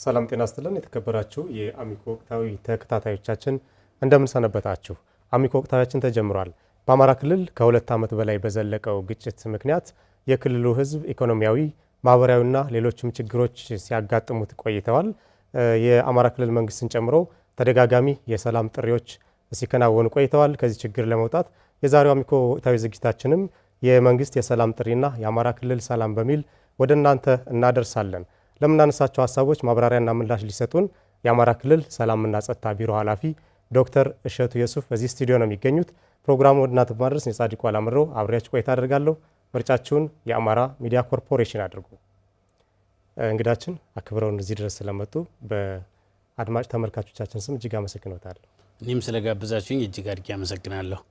ሰላም ጤና ይስጥልን የተከበራችሁ የአሚኮ ወቅታዊ ተከታታዮቻችን እንደምን ሰነበታችሁ። አሚኮ ወቅታዊያችን ተጀምሯል። በአማራ ክልል ከ2 ዓመት በላይ በዘለቀው ግጭት ምክንያት የክልሉ ሕዝብ ኢኮኖሚያዊ፣ ማህበራዊና ሌሎችም ችግሮች ሲያጋጥሙት ቆይተዋል። የአማራ ክልል መንግስትን ጨምሮ ተደጋጋሚ የሰላም ጥሪዎች ሲከናወኑ ቆይተዋል። ከዚህ ችግር ለመውጣት የዛሬው አሚኮ ወቅታዊ ዝግጅታችንም የመንግስት የሰላም ጥሪና የአማራ ክልል ሰላም በሚል ወደ እናንተ እናደርሳለን። ለምናነሳቸው ሀሳቦች ማብራሪያና ምላሽ ሊሰጡን የአማራ ክልል ሰላምና ጸጥታ ቢሮ ኃላፊ ዶክተር እሸቱ የሱፍ በዚህ ስቱዲዮ ነው የሚገኙት። ፕሮግራሙ ወደ እናንተ በማድረስ የጻድቁ አላምሮ አብሬያችሁ ቆይታ አደርጋለሁ። ምርጫችሁን የአማራ ሚዲያ ኮርፖሬሽን አድርጉ። እንግዳችን አክብረውን እዚህ ድረስ ስለመጡ በአድማጭ ተመልካቾቻችን ስም እጅግ አመሰግናለሁ። እኔም ስለጋበዛችሁኝ እጅግ አድርጌ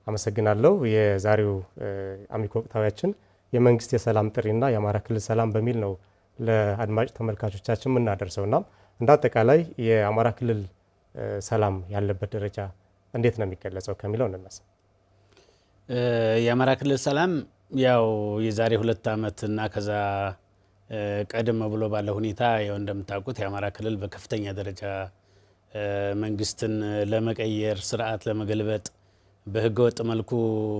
አመሰግናለሁ። የዛሬው አሚኮ ወቅታዊያችን የመንግስት የሰላም ጥሪና የአማራ ክልል ሰላም በሚል ነው ለአድማጭ ተመልካቾቻችን የምናደርሰውና እንደ አጠቃላይ የአማራ ክልል ሰላም ያለበት ደረጃ እንዴት ነው የሚገለጸው ከሚለው እንነሳ። የአማራ ክልል ሰላም ያው የዛሬ 2 ዓመትና ከዛ ቀደም ብሎ ባለ ሁኔታ ያው እንደምታውቁት የአማራ ክልል በከፍተኛ ደረጃ መንግስትን ለመቀየር ስርዓት ለመገልበጥ በህገወጥ መልኩ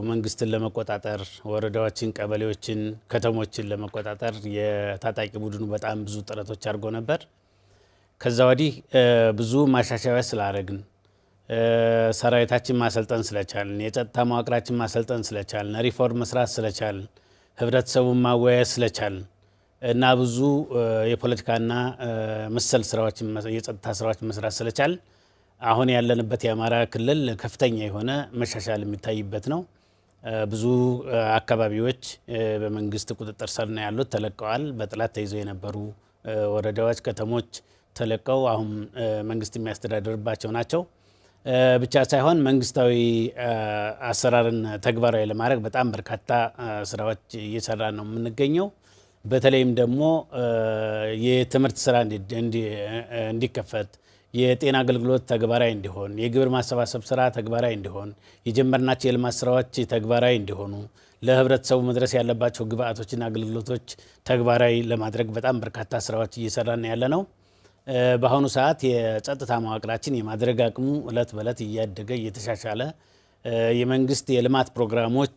መንግስትን ለመቆጣጠር ወረዳዎችን፣ ቀበሌዎችን፣ ከተሞችን ለመቆጣጠር የታጣቂ ቡድኑ በጣም ብዙ ጥረቶች አድርጎ ነበር። ከዛ ወዲህ ብዙ ማሻሻያዎች ስላደረግን ሰራዊታችን ማሰልጠን ስለቻልን፣ የጸጥታ መዋቅራችን ማሰልጠን ስለቻልን፣ ሪፎርም መስራት ስለቻልን፣ ህብረተሰቡን ማወያየት ስለቻልን እና ብዙ የፖለቲካና መሰል ስራዎች የጸጥታ ስራዎች መስራት ስለቻልን አሁን ያለንበት የአማራ ክልል ከፍተኛ የሆነ መሻሻል የሚታይበት ነው። ብዙ አካባቢዎች በመንግስት ቁጥጥር ስር ነው ያሉት፣ ተለቀዋል። በጥላት ተይዘው የነበሩ ወረዳዎች፣ ከተሞች ተለቀው አሁን መንግስት የሚያስተዳድርባቸው ናቸው። ብቻ ሳይሆን መንግስታዊ አሰራርን ተግባራዊ ለማድረግ በጣም በርካታ ስራዎች እየሰራ ነው የምንገኘው። በተለይም ደግሞ የትምህርት ስራ እንዲከፈት፣ የጤና አገልግሎት ተግባራዊ እንዲሆን፣ የግብር ማሰባሰብ ስራ ተግባራዊ እንዲሆን፣ የጀመርናቸው የልማት ስራዎች ተግባራዊ እንዲሆኑ፣ ለህብረተሰቡ መድረስ ያለባቸው ግብአቶችና አገልግሎቶች ተግባራዊ ለማድረግ በጣም በርካታ ስራዎች እየሰራን ያለ ነው። በአሁኑ ሰዓት የጸጥታ መዋቅራችን የማድረግ አቅሙ እለት በእለት እያደገ እየተሻሻለ የመንግስት የልማት ፕሮግራሞች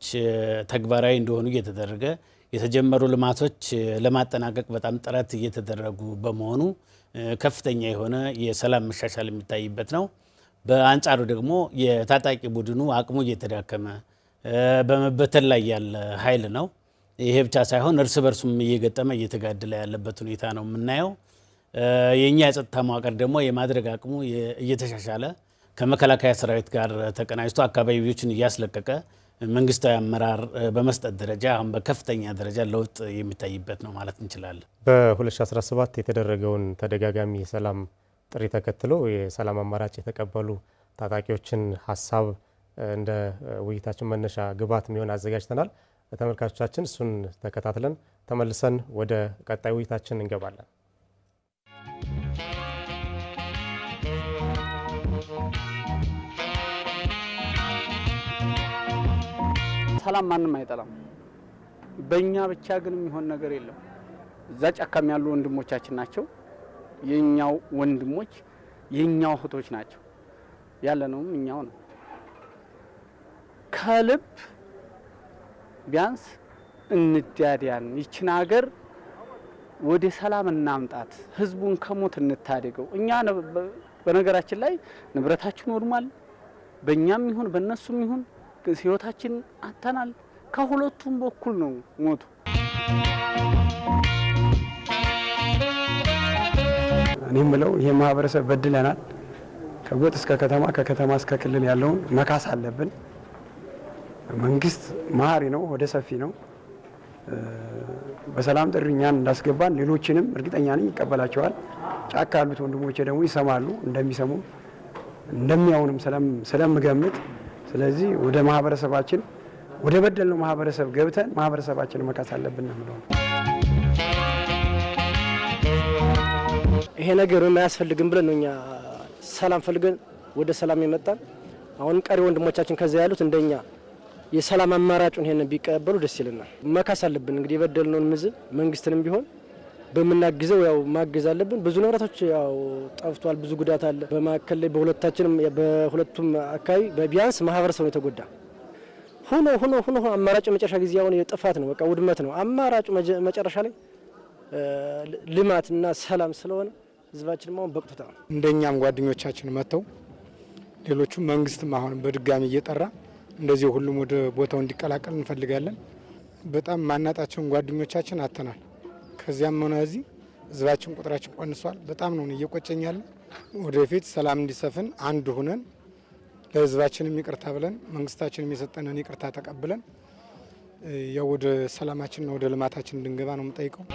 ተግባራዊ እንዲሆኑ እየተደረገ የተጀመሩ ልማቶች ለማጠናቀቅ በጣም ጥረት እየተደረጉ በመሆኑ ከፍተኛ የሆነ የሰላም መሻሻል የሚታይበት ነው። በአንጻሩ ደግሞ የታጣቂ ቡድኑ አቅሙ እየተዳከመ በመበተን ላይ ያለ ኃይል ነው። ይሄ ብቻ ሳይሆን እርስ በርሱም እየገጠመ እየተጋደለ ያለበት ሁኔታ ነው የምናየው። የኛ የጸጥታ መዋቅር ደግሞ የማድረግ አቅሙ እየተሻሻለ ከመከላከያ ሰራዊት ጋር ተቀናጅቶ አካባቢዎችን እያስለቀቀ መንግስታዊ አመራር በመስጠት ደረጃ አሁን በከፍተኛ ደረጃ ለውጥ የሚታይበት ነው ማለት እንችላለን። በ2017 የተደረገውን ተደጋጋሚ የሰላም ጥሪ ተከትሎ የሰላም አማራጭ የተቀበሉ ታጣቂዎችን ሀሳብ እንደ ውይይታችን መነሻ ግብዓት የሚሆን አዘጋጅተናል። ተመልካቾቻችን እሱን ተከታትለን ተመልሰን ወደ ቀጣይ ውይይታችን እንገባለን። ሰላም ማንም አይጠላም። በእኛ ብቻ ግን የሚሆን ነገር የለም። እዛ ጫካም ያሉ ወንድሞቻችን ናቸው። የኛው ወንድሞች የኛው እህቶች ናቸው። ያለነውም እኛው ነው። ከልብ ቢያንስ እንዳዲያን ይችን ሀገር ወደ ሰላም እናምጣት፣ ህዝቡን ከሞት እንታደገው። እኛ በነገራችን ላይ ንብረታችን ወድሟል። በእኛም ይሁን በእነሱም ይሁን ህይወታችን አተናል። ከሁለቱም በኩል ነው ሞቱ። እኔ የምለው ይሄ ማህበረሰብ በድለናል። ከጎጥ እስከ ከተማ፣ ከከተማ እስከ ክልል ያለውን መካስ አለብን። መንግስት መሀሪ ነው፣ ወደ ሰፊ ነው። በሰላም ጥሪ እኛን እንዳስገባን ሌሎችንም እርግጠኛ ነኝ ይቀበላቸዋል። ጫካ ያሉት ወንድሞቼ ደግሞ ይሰማሉ፣ እንደሚሰሙ እንደሚያውንም ስለምገምት ስለዚህ ወደ ማህበረሰባችን ወደ በደልነው ማህበረሰብ ገብተን ማህበረሰባችን መካስ አለብን ነው። ይሄ ነገር የማያስፈልግም ብለን ነው እኛ ሰላም ፈልገን ወደ ሰላም የመጣን። አሁንም ቀሪ ወንድሞቻችን ከዛ ያሉት እንደኛ የሰላም አማራጩን ይሄን ቢቀበሉ ደስ ይለናል። መካስ አለብን እንግዲህ የበደልነውን ምዝብ መንግስትንም ቢሆን በመናገዘው ያው ማገዝ አለብን። ብዙ ንብረቶች ያው ጠፍቷል፣ ብዙ ጉዳት አለ። በማከለ ላይ በሁለቱም አካባቢ በቢያንስ ማህበረሰቡ ነው የተጎዳ። ሆኖ አማራጭ መጨረሻ ጊዜ አሁን የጥፋት ነው፣ በቃ ውድመት ነው። አማራጩ መጨረሻ ላይ ልማትና ሰላም ስለሆነ ህዝባችን አሁን በቅቶታል። እንደኛም ጓደኞቻችን መጥተው ሌሎቹም መንግስትም አሁን በድጋሚ እየጠራ እንደዚህ ሁሉም ወደ ቦታው እንዲቀላቀል እንፈልጋለን። በጣም ማናጣቸውን ጓደኞቻችን አተናል። ከዚያም ሆነ እዚህ ህዝባችን ቁጥራችን ቆንሷል። በጣም ነው እየቆጨኛል። ወደፊት ሰላም እንዲሰፍን አንድ ሆነን ለህዝባችንም ይቅርታ ብለን መንግስታችንም የሰጠንን ይቅርታ ተቀብለን ያው ወደ ሰላማችንና ወደ ልማታችን እንድንገባ ነው የምጠይቀው።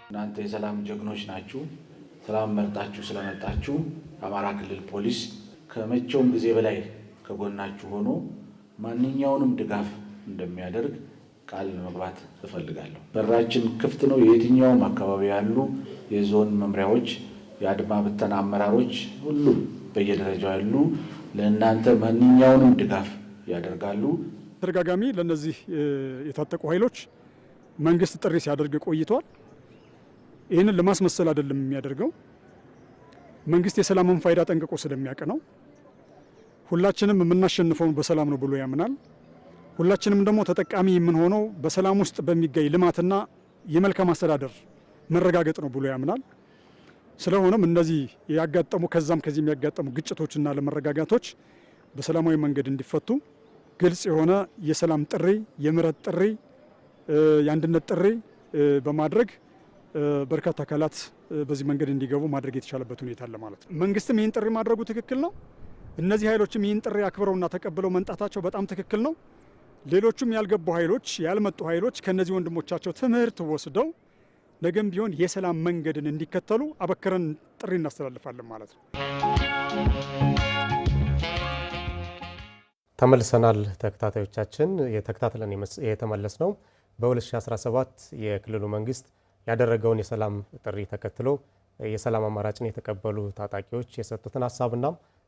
እናንተ የሰላም ጀግኖች ናችሁ። ሰላም መርጣችሁ ስለመጣችሁ አማራ ክልል ፖሊስ ከመቼውም ጊዜ በላይ ከጎናችሁ ሆኖ ማንኛውንም ድጋፍ እንደሚያደርግ ቃል መግባት እፈልጋለሁ። በራችን ክፍት ነው። የየትኛውም አካባቢ ያሉ የዞን መምሪያዎች፣ የአድማ ብተና አመራሮች፣ ሁሉም በየደረጃው ያሉ ለእናንተ ማንኛውንም ድጋፍ ያደርጋሉ። ተደጋጋሚ ለነዚህ የታጠቁ ኃይሎች መንግስት ጥሪ ሲያደርግ ቆይቷል። ይህንን ለማስመሰል አይደለም የሚያደርገው። መንግስት የሰላምን ፋይዳ ጠንቅቆ ስለሚያውቅ ነው። ሁላችንም የምናሸንፈው በሰላም ነው ብሎ ያምናል። ሁላችንም ደግሞ ተጠቃሚ የምንሆነው በሰላም ውስጥ በሚገኝ ልማትና የመልካም አስተዳደር መረጋገጥ ነው ብሎ ያምናል። ስለሆነም እነዚህ ያጋጠሙ ከዛም ከዚህ የሚያጋጠሙ ግጭቶችና ለመረጋጋቶች በሰላማዊ መንገድ እንዲፈቱ ግልጽ የሆነ የሰላም ጥሪ፣ የምህረት ጥሪ፣ የአንድነት ጥሪ በማድረግ በርካታ አካላት በዚህ መንገድ እንዲገቡ ማድረግ የተቻለበት ሁኔታ አለ ማለት ነው። መንግስትም ይህን ጥሪ ማድረጉ ትክክል ነው። እነዚህ ኃይሎችም ይህን ጥሪ አክብረውና ተቀብለው መምጣታቸው በጣም ትክክል ነው። ሌሎቹም ያልገቡ ኃይሎች፣ ያልመጡ ኃይሎች ከነዚህ ወንድሞቻቸው ትምህርት ወስደው ነገም ቢሆን የሰላም መንገድን እንዲከተሉ አበክረን ጥሪ እናስተላልፋለን ማለት ነው። ተመልሰናል። ተከታታዮቻችን የተከታተለን የተመለስ ነው በ2017 የክልሉ መንግስት ያደረገውን የሰላም ጥሪ ተከትሎ የሰላም አማራጭን የተቀበሉ ታጣቂዎች የሰጡትን ሀሳብና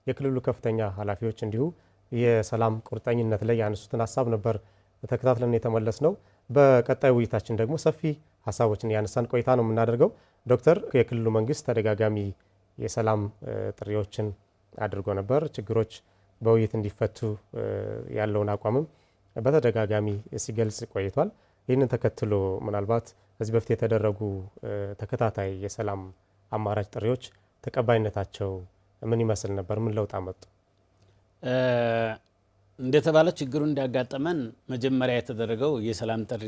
የክልሉ ከፍተኛ ኃላፊዎች እንዲሁ የሰላም ቁርጠኝነት ላይ ያነሱትን ሀሳብ ነበር ተከታትለን የተመለስ ነው። በቀጣይ ውይይታችን ደግሞ ሰፊ ሀሳቦችን ያነሳን ቆይታ ነው የምናደርገው። ዶክተር የክልሉ መንግስት ተደጋጋሚ የሰላም ጥሪዎችን አድርጎ ነበር። ችግሮች በውይይት እንዲፈቱ ያለውን አቋምም በተደጋጋሚ ሲገልጽ ቆይቷል። ይህንን ተከትሎ ምናልባት ከዚህ በፊት የተደረጉ ተከታታይ የሰላም አማራጭ ጥሪዎች ተቀባይነታቸው ምን ይመስል ነበር? ምን ለውጥ አመጡ? እንደተባለ ችግሩ እንዲያጋጠመን መጀመሪያ የተደረገው የሰላም ጥሪ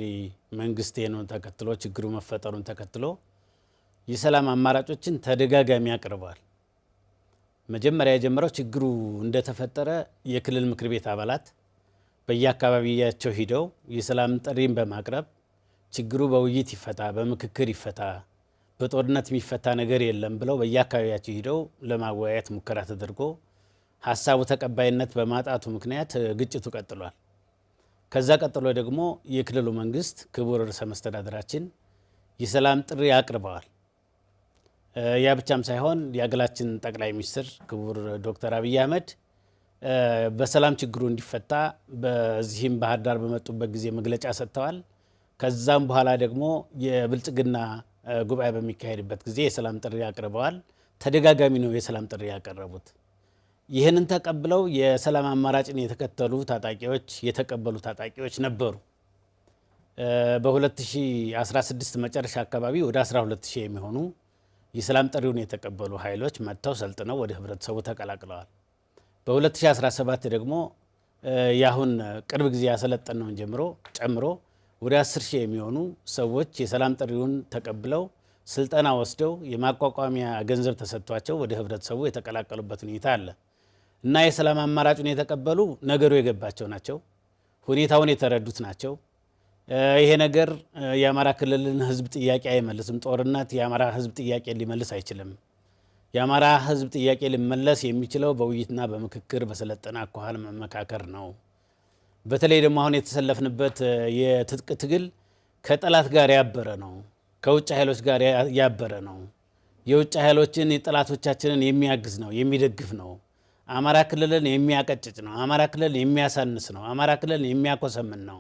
መንግስት ነው ተከትሎ ችግሩ መፈጠሩን ተከትሎ የሰላም አማራጮችን ተደጋጋሚ አቅርበዋል። መጀመሪያ የጀመረው ችግሩ እንደተፈጠረ የክልል ምክር ቤት አባላት በየአካባቢያቸው ሂደው የሰላም ጥሪን በማቅረብ ችግሩ በውይይት ይፈታ፣ በምክክር ይፈታ፣ በጦርነት የሚፈታ ነገር የለም ብለው በየአካባቢያቸው ሂደው ለማወያየት ሙከራ ተደርጎ ሀሳቡ ተቀባይነት በማጣቱ ምክንያት ግጭቱ ቀጥሏል። ከዛ ቀጥሎ ደግሞ የክልሉ መንግስት ክቡር ርዕሰ መስተዳድራችን የሰላም ጥሪ አቅርበዋል። ያ ብቻም ሳይሆን የሀገራችን ጠቅላይ ሚኒስትር ክቡር ዶክተር አብይ አህመድ በሰላም ችግሩ እንዲፈታ በዚህም ባህር ዳር በመጡበት ጊዜ መግለጫ ሰጥተዋል። ከዛም በኋላ ደግሞ የብልጽግና ጉባኤ በሚካሄድበት ጊዜ የሰላም ጥሪ አቅርበዋል። ተደጋጋሚ ነው የሰላም ጥሪ ያቀረቡት። ይህንን ተቀብለው የሰላም አማራጭን የተከተሉ ታጣቂዎች የተቀበሉ ታጣቂዎች ነበሩ። በ2016 መጨረሻ አካባቢ ወደ 12000 የሚሆኑ የሰላም ጥሪውን የተቀበሉ ኃይሎች መጥተው ሰልጥነው ወደ ህብረተሰቡ ተቀላቅለዋል። በ2017 ደግሞ ያሁን ቅርብ ጊዜ ያሰለጠነውን ጨምሮ ወደ 10000 የሚሆኑ ሰዎች የሰላም ጥሪውን ተቀብለው ስልጠና ወስደው የማቋቋሚያ ገንዘብ ተሰጥቷቸው ወደ ህብረተሰቡ የተቀላቀሉበት ሁኔታ አለ እና የሰላም አማራጩን የተቀበሉ ነገሩ የገባቸው ናቸው። ሁኔታውን የተረዱት ናቸው። ይሄ ነገር የአማራ ክልልን ህዝብ ጥያቄ አይመልስም። ጦርነት የአማራ ህዝብ ጥያቄ ሊመልስ አይችልም። የአማራ ህዝብ ጥያቄ ሊመለስ የሚችለው በውይይትና በምክክር በሰለጠነ አኳኋን መመካከር ነው። በተለይ ደግሞ አሁን የተሰለፍንበት የትጥቅ ትግል ከጠላት ጋር ያበረ ነው። ከውጭ ኃይሎች ጋር ያበረ ነው። የውጭ ኃይሎችን የጠላቶቻችንን የሚያግዝ ነው፣ የሚደግፍ ነው። አማራ ክልልን የሚያቀጭጭ ነው። አማራ ክልልን የሚያሳንስ ነው። አማራ ክልልን የሚያኮሰምን ነው።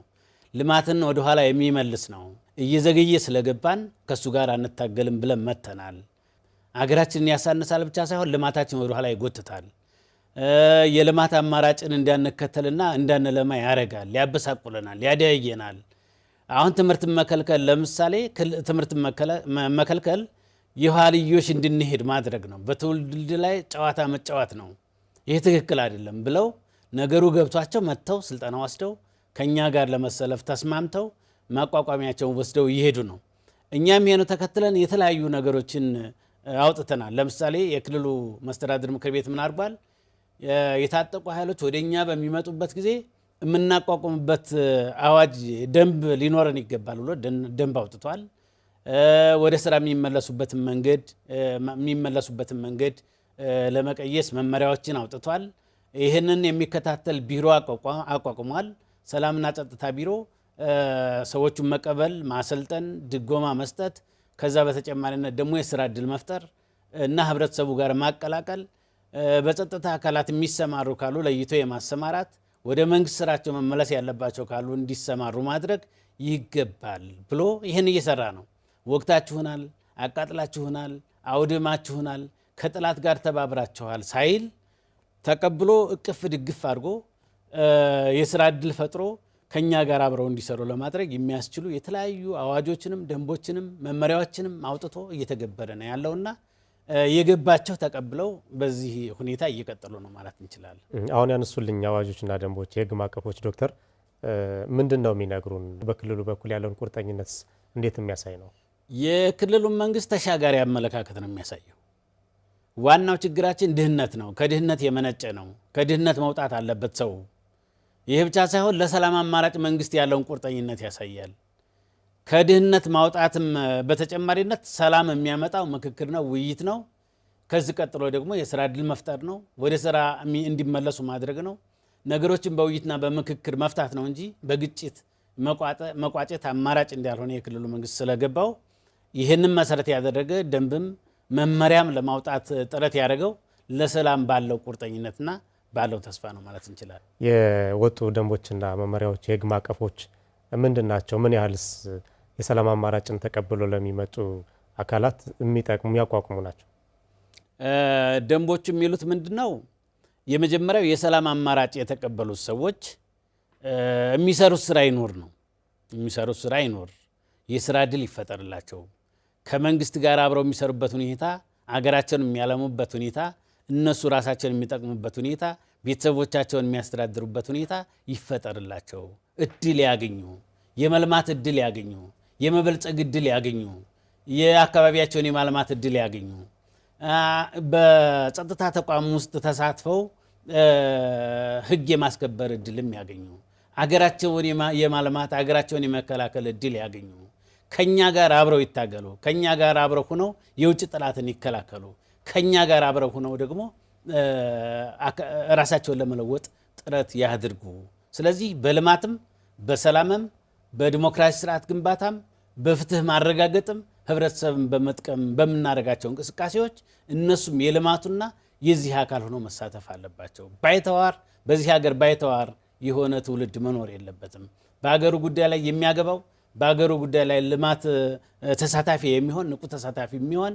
ልማትን ወደ ኋላ የሚመልስ ነው። እየዘገየ ስለገባን ከሱ ጋር አንታገልም ብለን መተናል። አገራችንን ያሳንሳል ብቻ ሳይሆን ልማታችን ወደ ኋላ ይጎትታል። የልማት አማራጭን እንዳንከተልና እንዳንለማ ያረጋል፣ ያበሳቁለናል፣ ያደያየናል። አሁን ትምህርት መከልከል ለምሳሌ ትምህርት መከልከል የኋልዮሽ እንድንሄድ ማድረግ ነው። በትውልድ ላይ ጨዋታ መጫወት ነው። ይህ ትክክል አይደለም ብለው ነገሩ ገብቷቸው መጥተው ስልጠና ወስደው ከኛ ጋር ለመሰለፍ ተስማምተው ማቋቋሚያቸውን ወስደው ይሄዱ ነው። እኛም ይሄን ተከትለን የተለያዩ ነገሮችን አውጥተናል። ለምሳሌ የክልሉ መስተዳድር ምክር ቤት ምን አድርጓል? የታጠቁ ኃይሎች ወደኛ በሚመጡበት ጊዜ የምናቋቁምበት አዋጅ ደንብ ሊኖረን ይገባል ብሎ ደንብ አውጥቷል። ወደ ስራ የሚመለሱበትን መንገድ ለመቀየስ መመሪያዎችን አውጥቷል። ይህንን የሚከታተል ቢሮ አቋቁሟል። ሰላምና ጸጥታ ቢሮ ሰዎቹን መቀበል፣ ማሰልጠን፣ ድጎማ መስጠት፣ ከዛ በተጨማሪነት ደግሞ የስራ እድል መፍጠር እና ህብረተሰቡ ጋር ማቀላቀል፣ በጸጥታ አካላት የሚሰማሩ ካሉ ለይቶ የማሰማራት፣ ወደ መንግስት ስራቸው መመለስ ያለባቸው ካሉ እንዲሰማሩ ማድረግ ይገባል ብሎ ይህን እየሰራ ነው። ወቅታችሁናል፣ አቃጥላችሁናል፣ አውድማችሁናል፣ ከጥላት ጋር ተባብራችኋል ሳይል ተቀብሎ እቅፍ ድግፍ አድርጎ የስራ እድል ፈጥሮ ከኛ ጋር አብረው እንዲሰሩ ለማድረግ የሚያስችሉ የተለያዩ አዋጆችንም ደንቦችንም መመሪያዎችንም አውጥቶ እየተገበረ ነው ያለውና የገባቸው ተቀብለው በዚህ ሁኔታ እየቀጠሉ ነው ማለት እንችላለን። አሁን ያነሱልኝ አዋጆችና ደንቦች፣ የህግ ማዕቀፎች ዶክተር ምንድን ነው የሚነግሩን? በክልሉ በኩል ያለውን ቁርጠኝነት እንዴት የሚያሳይ ነው? የክልሉን መንግስት ተሻጋሪ አመለካከት ነው የሚያሳየው። ዋናው ችግራችን ድህነት ነው። ከድህነት የመነጨ ነው። ከድህነት መውጣት አለበት ሰው። ይህ ብቻ ሳይሆን ለሰላም አማራጭ መንግስት ያለውን ቁርጠኝነት ያሳያል። ከድህነት ማውጣትም በተጨማሪነት ሰላም የሚያመጣው ምክክር ነው፣ ውይይት ነው። ከዚህ ቀጥሎ ደግሞ የስራ እድል መፍጠር ነው፣ ወደ ስራ እንዲመለሱ ማድረግ ነው። ነገሮችን በውይይትና በምክክር መፍታት ነው እንጂ በግጭት መቋጨት አማራጭ እንዳልሆነ የክልሉ መንግስት ስለገባው ይህንን መሰረት ያደረገ ደንብም መመሪያም ለማውጣት ጥረት ያደረገው ለሰላም ባለው ቁርጠኝነትና ባለው ተስፋ ነው ማለት እንችላለን። የወጡ ደንቦችና መመሪያዎች፣ የህግ ማዕቀፎች ምንድን ናቸው? ምን ያህልስ የሰላም አማራጭን ተቀብሎ ለሚመጡ አካላት የሚያቋቁሙ ናቸው? ደንቦቹ የሚሉት ምንድን ነው? የመጀመሪያው የሰላም አማራጭ የተቀበሉት ሰዎች የሚሰሩት ስራ ይኖር ነው። የሚሰሩት ስራ ይኖር፣ የስራ እድል ይፈጠርላቸው፣ ከመንግስት ጋር አብረው የሚሰሩበት ሁኔታ፣ አገራቸውን የሚያለሙበት ሁኔታ፣ እነሱ ራሳቸውን የሚጠቅሙበት ሁኔታ፣ ቤተሰቦቻቸውን የሚያስተዳድሩበት ሁኔታ ይፈጠርላቸው፣ እድል ያገኙ፣ የመልማት እድል ያገኙ፣ የመበልጸግ እድል ያገኙ፣ የአካባቢያቸውን የማልማት እድል ያገኙ፣ በጸጥታ ተቋም ውስጥ ተሳትፈው ህግ የማስከበር እድልም ያገኙ፣ አገራቸውን የማልማት አገራቸውን የመከላከል እድል ያገኙ፣ ከኛ ጋር አብረው ይታገሉ፣ ከኛ ጋር አብረው ሆነው የውጭ ጠላትን ይከላከሉ፣ ከኛ ጋር አብረው ሆነው ደግሞ ራሳቸውን ለመለወጥ ጥረት ያድርጉ። ስለዚህ በልማትም በሰላምም በዲሞክራሲ ስርዓት ግንባታም በፍትህ ማረጋገጥም ህብረተሰብን በመጥቀም በምናደርጋቸው እንቅስቃሴዎች እነሱም የልማቱና የዚህ አካል ሆኖ መሳተፍ አለባቸው። ባይተዋር በዚህ ሀገር ባይተዋር የሆነ ትውልድ መኖር የለበትም። በሀገሩ ጉዳይ ላይ የሚያገባው በሀገሩ ጉዳይ ላይ ልማት ተሳታፊ የሚሆን ንቁ ተሳታፊ የሚሆን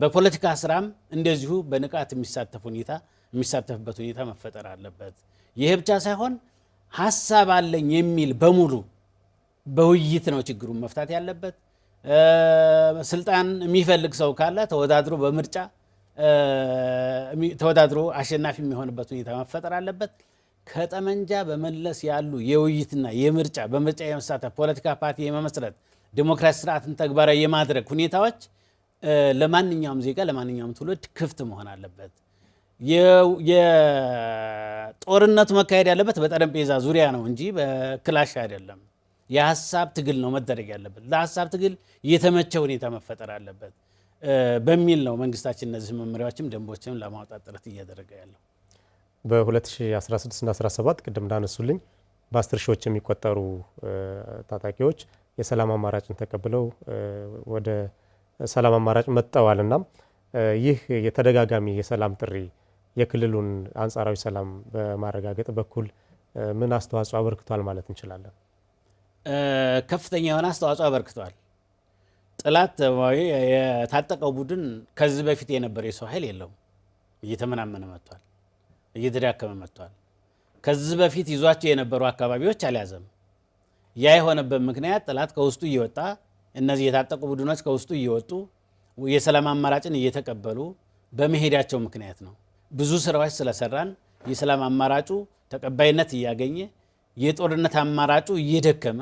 በፖለቲካ ስራም እንደዚሁ በንቃት የሚሳተፍበት ሁኔታ መፈጠር አለበት። ይሄ ብቻ ሳይሆን ሀሳብ አለኝ የሚል በሙሉ በውይይት ነው ችግሩን መፍታት ያለበት። ስልጣን የሚፈልግ ሰው ካለ ተወዳድሮ በምርጫ ተወዳድሮ አሸናፊ የሚሆንበት ሁኔታ መፈጠር አለበት። ከጠመንጃ በመለስ ያሉ የውይይትና በምርጫ የመሳተፍ ፖለቲካ ፓርቲ የመመስረት ዲሞክራሲ ስርዓትን ተግባራዊ የማድረግ ሁኔታዎች ለማንኛውም ዜጋ ለማንኛውም ትውልድ ክፍት መሆን አለበት። የጦርነቱ መካሄድ ያለበት በጠረጴዛ ዙሪያ ነው እንጂ በክላሽ አይደለም። የሀሳብ ትግል ነው መደረግ ያለበት። ለሀሳብ ትግል የተመቸ ሁኔታ መፈጠር አለበት በሚል ነው መንግስታችን እነዚህ መመሪያዎችም ደንቦችም ለማውጣት ጥረት እያደረገ ያለው። በ2016 እና 17 ቅድም እንዳነሱልኝ በ10 ሺዎች የሚቆጠሩ ታጣቂዎች የሰላም አማራጭን ተቀብለው ወደ ሰላም አማራጭ መጥተዋልና ይህ የተደጋጋሚ የሰላም ጥሪ የክልሉን አንጻራዊ ሰላም በማረጋገጥ በኩል ምን አስተዋጽኦ አበርክቷል ማለት እንችላለን? ከፍተኛ የሆነ አስተዋጽኦ አበርክቷል። ጠላት የታጠቀው ቡድን ከዚህ በፊት የነበረ የሰው ኃይል የለውም። እየተመናመነ መጥቷል፣ እየተዳከመ መጥቷል። ከዚህ በፊት ይዟቸው የነበሩ አካባቢዎች አልያዘም። ያ የሆነበት ምክንያት ጠላት ከውስጡ እየወጣ እነዚህ የታጠቁ ቡድኖች ከውስጡ እየወጡ የሰላም አማራጭን እየተቀበሉ በመሄዳቸው ምክንያት ነው። ብዙ ስራዎች ስለሰራን የሰላም አማራጩ ተቀባይነት እያገኘ የጦርነት አማራጩ እየደከመ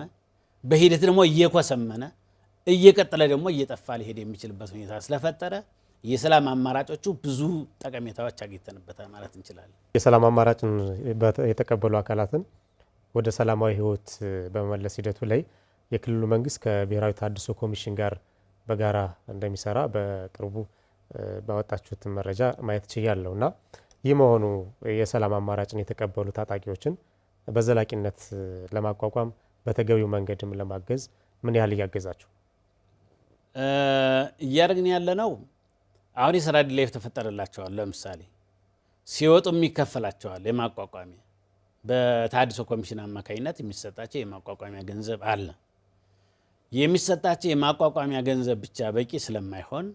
በሂደት ደግሞ እየኮሰመነ እየቀጠለ ደግሞ እየጠፋ ሊሄድ የሚችልበት ሁኔታ ስለፈጠረ የሰላም አማራጮቹ ብዙ ጠቀሜታዎች አግኝተንበታል ማለት እንችላለን። የሰላም አማራጭን የተቀበሉ አካላትን ወደ ሰላማዊ ህይወት በመመለስ ሂደቱ ላይ የክልሉ መንግስት ከብሔራዊ ተሃድሶ ኮሚሽን ጋር በጋራ እንደሚሰራ በቅርቡ ባወጣችሁት መረጃ ማየት ችያለሁ እና ይህ መሆኑ የሰላም አማራጭን የተቀበሉ ታጣቂዎችን በዘላቂነት ለማቋቋም በተገቢው መንገድም ለማገዝ ምን ያህል እያገዛችሁ እያደረግን ያለ ነው? አሁን የስራ ዕድል ተፈጠረላቸዋል። ለምሳሌ ሲወጡ የሚከፈላቸዋል የማቋቋሚያ በተሃድሶ ኮሚሽን አማካኝነት የሚሰጣቸው የማቋቋሚያ ገንዘብ አለ። የሚሰጣቸው የማቋቋሚያ ገንዘብ ብቻ በቂ ስለማይሆን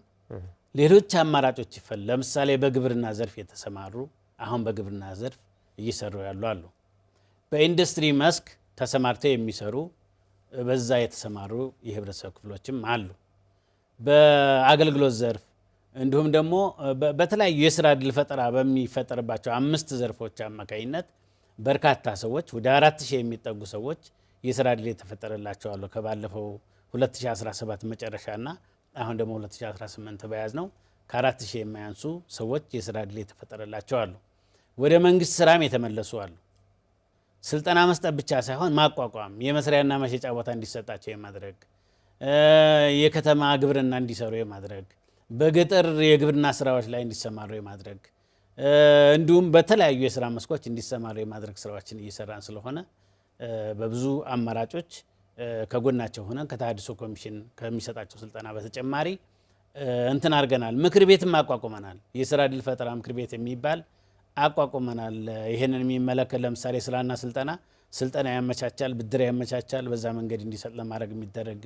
ሌሎች አማራጮች ይፈል ለምሳሌ በግብርና ዘርፍ የተሰማሩ አሁን በግብርና ዘርፍ እየሰሩ ያሉ አሉ። በኢንዱስትሪ መስክ ተሰማርተው የሚሰሩ በዛ የተሰማሩ የህብረተሰብ ክፍሎችም አሉ። በአገልግሎት ዘርፍ እንዲሁም ደግሞ በተለያዩ የስራ ዕድል ፈጠራ በሚፈጠርባቸው 5 ዘርፎች አማካኝነት በርካታ ሰዎች ወደ 4000 የሚጠጉ ሰዎች የስራ ዕድል የተፈጠረላቸው አሉ። ከባለፈው 2017 መጨረሻና አሁን ደግሞ 2018 በያዝ ነው ከ4000 የማያንሱ ሰዎች የስራ ዕድል የተፈጠረላቸው አሉ። ወደ መንግስት ስራም የተመለሱ አሉ። ስልጠና መስጠት ብቻ ሳይሆን ማቋቋም፣ የመስሪያና መሸጫ ቦታ እንዲሰጣቸው የማድረግ የከተማ ግብርና እንዲሰሩ የማድረግ በገጠር የግብርና ስራዎች ላይ እንዲሰማሩ የማድረግ እንዲሁም በተለያዩ የስራ መስኮች እንዲሰማሩ የማድረግ ስራዎችን እየሰራን ስለሆነ በብዙ አማራጮች ከጎናቸው ሆነን ከተሃድሶ ኮሚሽን ከሚሰጣቸው ስልጠና በተጨማሪ እንትን አድርገናል። ምክር ቤትም አቋቁመናል። የስራ ዕድል ፈጠራ ምክር ቤት የሚባል አቋቁመናል። ይህንን የሚመለከት ለምሳሌ ስራና ስልጠና ያመቻቻል፣ ብድር ያመቻቻል። በዛ መንገድ እንዲሰጥ ለማድረግ የሚደረግ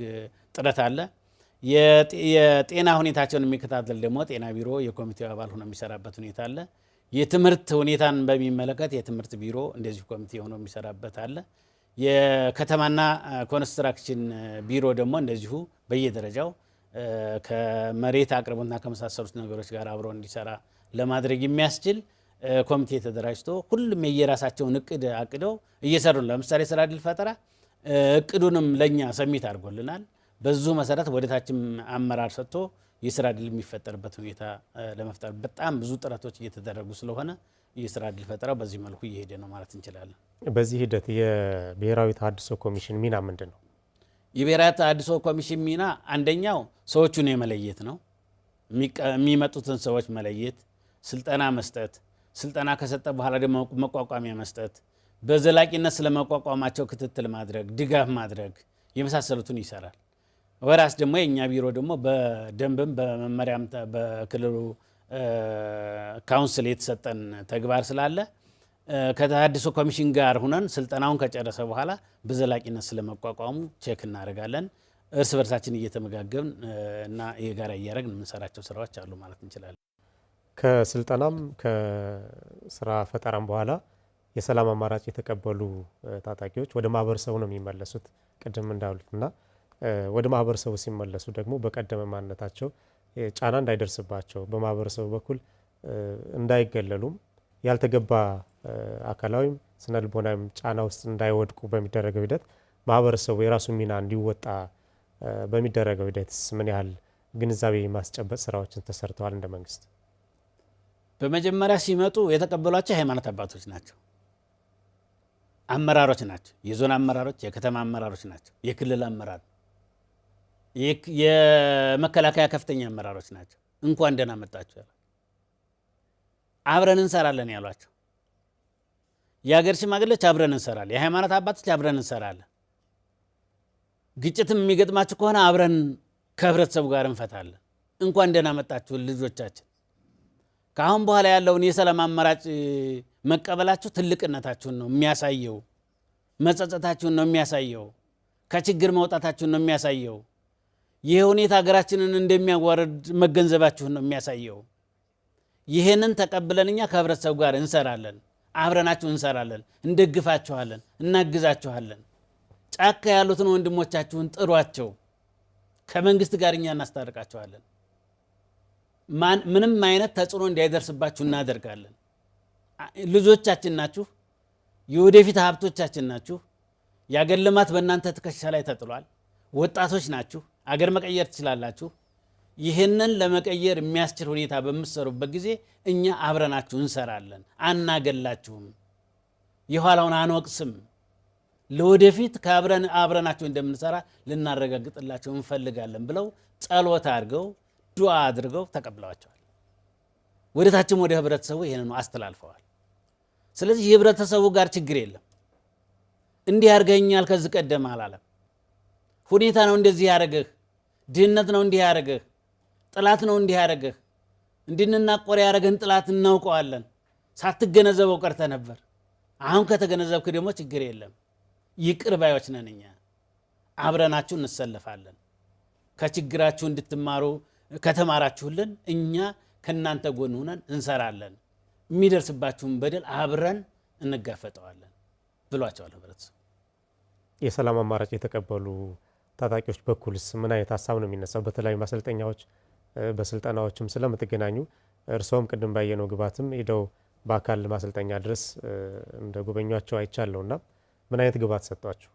ጥረት አለ። የጤና ሁኔታቸውን የሚከታተል ደግሞ ጤና ቢሮ የኮሚቴው አባል ሆኖ የሚሰራበት ሁኔታ አለ። የትምህርት ሁኔታን በሚመለከት የትምህርት ቢሮ እንደዚሁ ኮሚቴ ሆኖ የሚሰራበት አለ። የከተማና ኮንስትራክሽን ቢሮ ደግሞ እንደዚሁ በየደረጃው ከመሬት አቅርቦትና ከመሳሰሉት ነገሮች ጋር አብሮ እንዲሰራ ለማድረግ የሚያስችል ኮሚቴ ተደራጅቶ ሁሉም የየራሳቸውን እቅድ አቅደው እየሰሩ ነው። ለምሳሌ ስራ ዕድል ፈጠራ እቅዱንም ለኛ ሰሚት አድርጎልናል። በዙ መሰረት ወደታችም አመራር ሰጥቶ የስራ ዕድል የሚፈጠርበት ሁኔታ ለመፍጠር በጣም ብዙ ጥረቶች እየተደረጉ ስለሆነ የስራ ዕድል ፈጠራው በዚህ መልኩ እየሄደ ነው ማለት እንችላለን። በዚህ ሂደት የብሔራዊ ተሃድሶ ኮሚሽን ሚና ምንድን ነው? የብሔራዊ ተሃድሶ ኮሚሽን ሚና አንደኛው ሰዎቹን የመለየት ነው። የሚመጡትን ሰዎች መለየት፣ ስልጠና መስጠት፣ ስልጠና ከሰጠ በኋላ ደግሞ መቋቋሚያ መስጠት፣ በዘላቂነት ስለመቋቋማቸው ክትትል ማድረግ፣ ድጋፍ ማድረግ የመሳሰሉትን ይሰራል። ወራስ ደግሞ የኛ ቢሮ ደግሞ በደንብም በመመሪያም በክልሉ ካውንስል የተሰጠን ተግባር ስላለ ከተሃድሶ ኮሚሽን ጋር ሁነን ስልጠናውን ከጨረሰ በኋላ በዘላቂነት ስለመቋቋሙ ቼክ እናደርጋለን። እርስ በርሳችን እየተመጋገብን እና የጋራ እያደረግን የምንሰራቸው ስራዎች አሉ ማለት እንችላለን። ከስልጠናም ከስራ ፈጠራም በኋላ የሰላም አማራጭ የተቀበሉ ታጣቂዎች ወደ ማህበረሰቡ ነው የሚመለሱት ቅድም እንዳሉት እና ወደ ማህበረሰቡ ሲመለሱ ደግሞ በቀደመ ማንነታቸው ጫና እንዳይደርስባቸው በማህበረሰቡ በኩል እንዳይገለሉም ያልተገባ አካላዊም ስነልቦናዊም ጫና ውስጥ እንዳይወድቁ በሚደረገው ሂደት ማህበረሰቡ የራሱን ሚና እንዲወጣ በሚደረገው ሂደት ምን ያህል ግንዛቤ ማስጨበጥ ስራዎችን ተሰርተዋል እንደ መንግስት? በመጀመሪያ ሲመጡ የተቀበሏቸው የሃይማኖት አባቶች ናቸው፣ አመራሮች ናቸው፣ የዞን አመራሮች፣ የከተማ አመራሮች ናቸው፣ የክልል አመራር፣ የመከላከያ ከፍተኛ አመራሮች ናቸው። እንኳን ደህና መጣችሁ ያሏቸው፣ አብረን እንሰራለን ያሏቸው፣ የሀገር ሽማግሌዎች አብረን እንሰራለን፣ የሃይማኖት አባቶች አብረን እንሰራለን፣ ግጭትም የሚገጥማችሁ ከሆነ አብረን ከህብረተሰቡ ጋር እንፈታለን፣ እንኳን ደህና መጣችሁ ልጆቻችን፣ ከአሁን በኋላ ያለውን የሰላም አማራጭ መቀበላችሁ ትልቅነታችሁን ነው የሚያሳየው። መጸጸታችሁን ነው የሚያሳየው። ከችግር መውጣታችሁን ነው የሚያሳየው። ይህ ሁኔታ ሀገራችንን እንደሚያዋርድ መገንዘባችሁን ነው የሚያሳየው። ይህንን ተቀብለን እኛ ከህብረተሰቡ ጋር እንሰራለን፣ አብረናችሁ እንሰራለን፣ እንደግፋችኋለን፣ እናግዛችኋለን። ጫካ ያሉትን ወንድሞቻችሁን ጥሯቸው፣ ከመንግስት ጋር እኛ እናስታርቃችኋለን። ምንም አይነት ተጽዕኖ እንዳይደርስባችሁ እናደርጋለን። ልጆቻችን ናችሁ፣ የወደፊት ሀብቶቻችን ናችሁ። የአገር ልማት በእናንተ ትከሻ ላይ ተጥሏል። ወጣቶች ናችሁ፣ አገር መቀየር ትችላላችሁ። ይህንን ለመቀየር የሚያስችል ሁኔታ በምትሰሩበት ጊዜ እኛ አብረናችሁ እንሰራለን፣ አናገላችሁም፣ የኋላውን አንወቅስም። ለወደፊት አብረናችሁ እንደምንሰራ ልናረጋግጥላቸው እንፈልጋለን ብለው ጸሎት አድርገው ዱዓ አድርገው ተቀብለዋቸዋል። ወደታችም ወደ ህብረተሰቡ ይህንኑ አስተላልፈዋል። ስለዚህ የህብረተሰቡ ጋር ችግር የለም። እንዲህ ያርገኛል ከዚህ ቀደም አላለም። ሁኔታ ነው እንደዚህ ያረገህ፣ ድህነት ነው እንዲህ ያረገህ፣ ጥላት ነው እንዲህ ያረገህ፣ እንድንናቆር ያረገን ጥላት እናውቀዋለን። ሳትገነዘበው ቀርተ ነበር። አሁን ከተገነዘብክ ደግሞ ችግር የለም። ይቅር ባዮች ነን እኛ። አብረናችሁ እንሰለፋለን። ከችግራችሁ እንድትማሩ ከተማራችሁልን እኛ ከናንተ ጎን ሆነን እንሰራለን። የሚደርስባችሁን በደል አብረን እንጋፈጠዋለን ብሏቸዋል ህብረተሰቡ። የሰላም አማራጭ የተቀበሉ ታጣቂዎች በኩልስ ምን አይነት ሀሳብ ነው የሚነሳው? በተለያዩ ማሰልጠኛዎች በስልጠናዎችም ስለምትገናኙ እርስዎም ቅድም ባየነው ግባትም ሄደው በአካል ማሰልጠኛ ድረስ እንደ ጎበኟቸው አይቻለውና ምን አይነት ግባት ሰጧችሁ?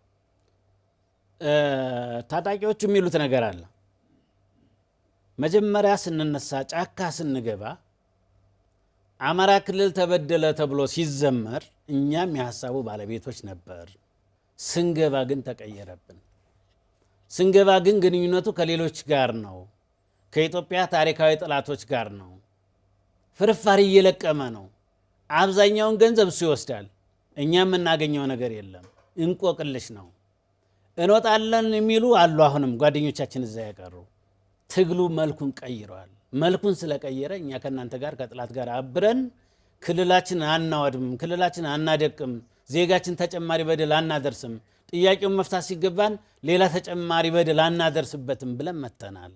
ታጣቂዎቹ የሚሉት ነገር አለ። መጀመሪያ ስንነሳ ጫካ ስንገባ አማራ ክልል ተበደለ ተብሎ ሲዘመር እኛም የሀሳቡ ባለቤቶች ነበር። ስንገባ ግን ተቀየረብን። ስንገባ ግን ግንኙነቱ ከሌሎች ጋር ነው፣ ከኢትዮጵያ ታሪካዊ ጠላቶች ጋር ነው። ፍርፋሪ እየለቀመ ነው። አብዛኛውን ገንዘብ እሱ ይወስዳል። እኛ የምናገኘው ነገር የለም። እንቆቅልሽ ነው። እንወጣለን የሚሉ አሉ። አሁንም ጓደኞቻችን እዛ ያቀሩ። ትግሉ መልኩን ቀይረዋል። መልኩን ስለቀየረ እኛ ከእናንተ ጋር ከጥላት ጋር አብረን ክልላችን አናወድምም፣ ክልላችን አናደቅም፣ ዜጋችን ተጨማሪ በደል አናደርስም፣ ጥያቄውን መፍታት ሲገባን ሌላ ተጨማሪ በደል አናደርስበትም ብለን መተናል።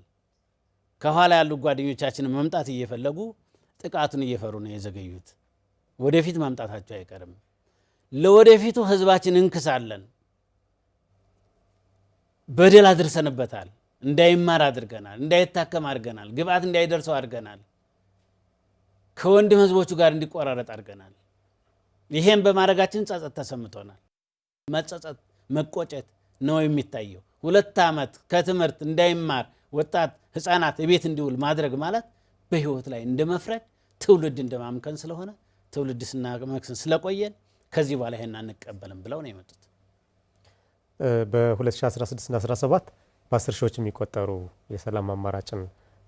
ከኋላ ያሉ ጓደኞቻችን መምጣት እየፈለጉ ጥቃቱን እየፈሩ ነው የዘገዩት። ወደፊት ማምጣታቸው አይቀርም። ለወደፊቱ ህዝባችን እንክሳለን። በደል አድርሰንበታል። እንዳይማር አድርገናል። እንዳይታከም አድርገናል። ግብአት እንዳይደርሰው አድርገናል። ከወንድም ህዝቦቹ ጋር እንዲቆራረጥ አድርገናል። ይሄን በማድረጋችን ጸጸት ተሰምቶናል። መጸጸት መቆጨት ነው የሚታየው። 2 ዓመት ከትምህርት እንዳይማር ወጣት ህፃናት ቤት እንዲውል ማድረግ ማለት በህይወት ላይ እንደመፍረድ ትውልድ እንደማምከን ስለሆነ ትውልድ ስናመክን ስለቆየን ከዚህ በኋላ ይሄን አንቀበልም ብለው ነው የመጡት። በ2016 እና 17 በ10 ሺዎች የሚቆጠሩ የሰላም አማራጭን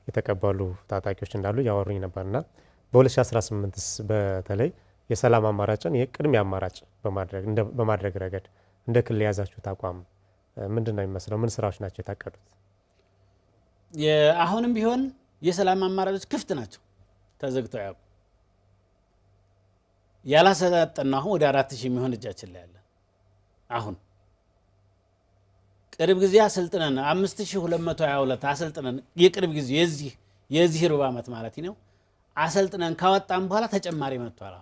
የተቀበሉ ታጣቂዎች እንዳሉ ያወሩኝ ነበርና በ2018ስ በተለይ የሰላም አማራጭን የቅድሚያ አማራጭ በማድረግ ረገድ እንደ ክልል የያዛችሁት አቋም ምንድን ነው የሚመስለው? ምን ስራዎች ናቸው የታቀዱት? አሁንም ቢሆን የሰላም አማራጮች ክፍት ናቸው፣ ተዘግተው ያውቁ። ያላሰለጠነው አሁን ወደ 4000 የሚሆን እጃችን ላይ ያለ አሁን ቅርብ ጊዜ አሰልጥነን 5222 አሰልጥነን የቅርብ ጊዜ የዚህ ሩብ ዓመት ማለት ነው አሰልጥነን ካወጣን በኋላ ተጨማሪ መጥቷል።